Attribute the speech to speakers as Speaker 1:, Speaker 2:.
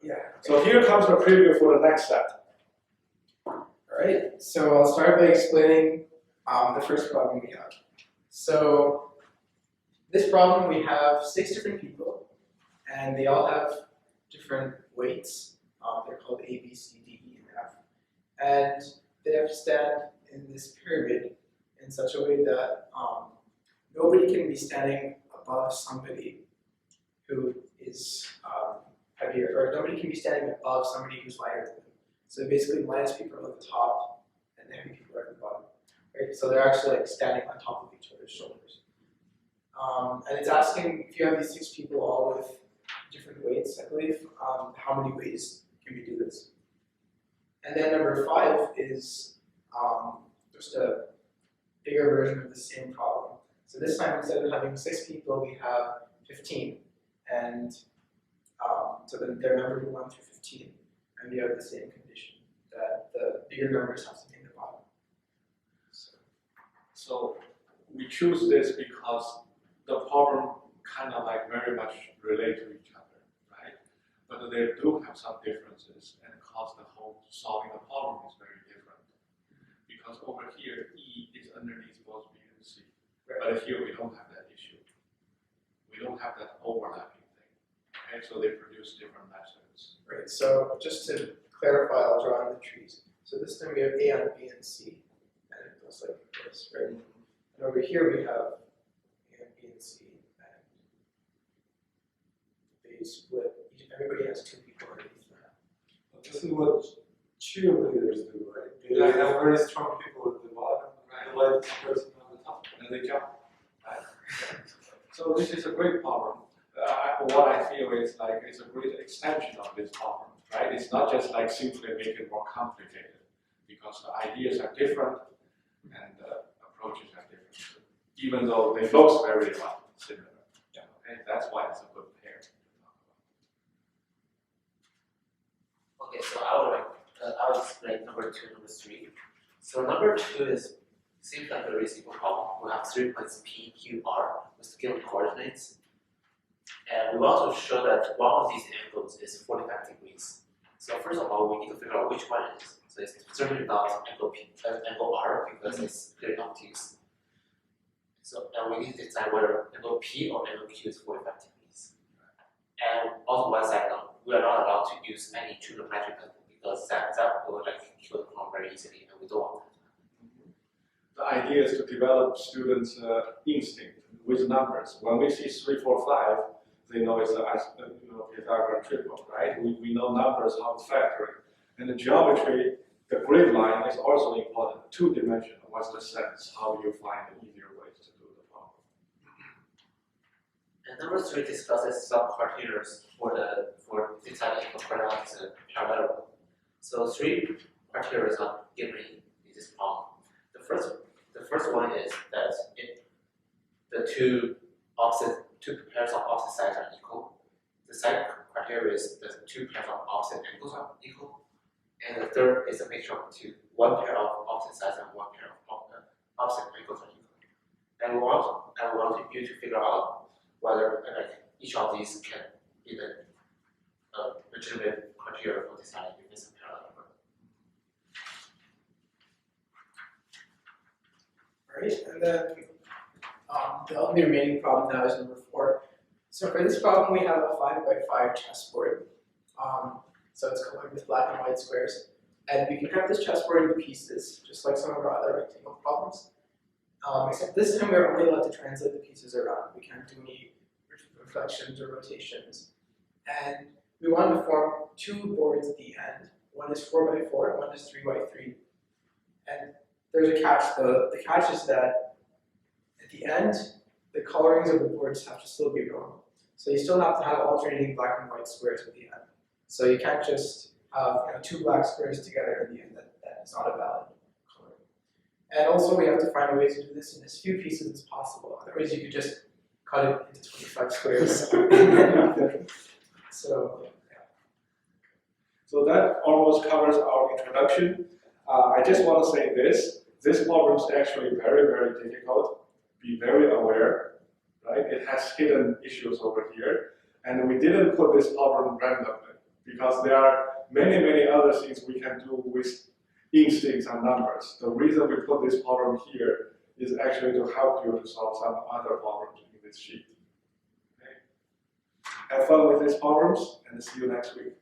Speaker 1: Yeah.
Speaker 2: So here comes the preview for the next set.
Speaker 1: Alright, so I'll start by explaining the first problem we have. So this problem we have 6 different people, and they all have different weights. They're called A, B, C, D, E, and F. And they have to stand in this pyramid in such a way that nobody can be standing above somebody who is heavier, or nobody can be standing above somebody who's lighter than them. So basically, the lightest people are at the top, and the heavy people are at the bottom. Right? So they're actually like standing on top of each other's shoulders. And it's asking if you have these 6 people all with different weights, I believe, how many ways can we do this? And then number 5 is just a bigger version of the same problem. So this time, instead of having 6 people, we have 15. And so then they're numbered 1 through 15. And we have the same condition, that the bigger numbers have to be in the bottom.
Speaker 2: So we choose this because the problem kind of like very much relate to each other, right? But they do have some differences, and cause the whole solving the problem is very different. Because over here, E is underneath both B and C.
Speaker 1: Right.
Speaker 2: But here we don't have that issue. We don't have that overlapping thing. Okay, so they produce different methods.
Speaker 1: Right, so just to clarify, I'll draw in the trees. So this time we have A on B and C, and it looks like this, right? And over here we have A on B and C, and they split. Everybody has 2 people underneath that.
Speaker 3: Well, this is what cheerleaders do, right? They have very strong people at the bottom, and the lightest person on the top.
Speaker 2: And they jump. Right? So this is a great problem. What I feel is like it's a great extension of this problem, right? It's not just like simply make it more complicated, because the ideas are different and the approaches are different, even though they look very similar. Yeah. Okay, that's why it's a good pair.
Speaker 4: Okay, so I'll explain number 2, number 3. So number 2 seems like a very simple problem. We have 3 points P, Q, R with given coordinates. And we want to show that one of these angles is 45 degrees. So first of all, we need to figure out which one it is. So it's certainly not angle R, because it's clearly obtuse. So and we need to decide whether angle P or angle Q is 45 degrees. And also one side note, we are not allowed to use any trigonometric method, because that will like kill the problem very easily, and we don't want that.
Speaker 2: The idea is to develop students' instinct with numbers. When we see 3, 4, 5, they know it's a Pythagorean triple, right? We know numbers, how to factor it. And the geometry, the grid line is also important. 2-dimensional. What's the sense? How do you find easier ways to do the problem?
Speaker 4: And number 3 discusses some criteria for deciding if a quadratic is parallel. So 3 criteria are given in this problem. The first one is that the two pairs of opposite sides are equal. The second criteria is that 2 pairs of opposite angles are equal. And the third is a mixture of 2. 1 pair of opposite sides and 1 pair of opposite angles are equal. And we want you to figure out whether each of these can be the legitimate criteria for deciding if it's a parallel or not.
Speaker 1: Right, and then the only remaining problem now is number 4. So for this problem, we have a 5x5 chessboard. So it's colored with black and white squares. And we can have this chessboard into pieces, just like some of our other rectangle problems. Except this time we're only allowed to translate the pieces around. We can't do any reflections or rotations. And we want to form 2 boards at the end. One is 4x4 and one is 3x3. And there's a catch though. The catch is that at the end, the colorings of the boards have to still be normal. So you still have to have alternating black and white squares at the end. So you can't just have 2 black squares together in the end. That is not a valid coloring. And also we have to find a way to do this in as few pieces as possible. Otherwise you could just cut it into 25 squares. So yeah.
Speaker 2: So that almost covers our introduction. I just want to say this problem is actually very, very difficult. Be very aware, right? It has hidden issues over here. And we didn't put this problem randomly. because there are many other things we can do with instincts and numbers. The reason we put this problem here is actually to help you to solve some other problems in this sheet. Okay? Have fun with these problems and see you next week.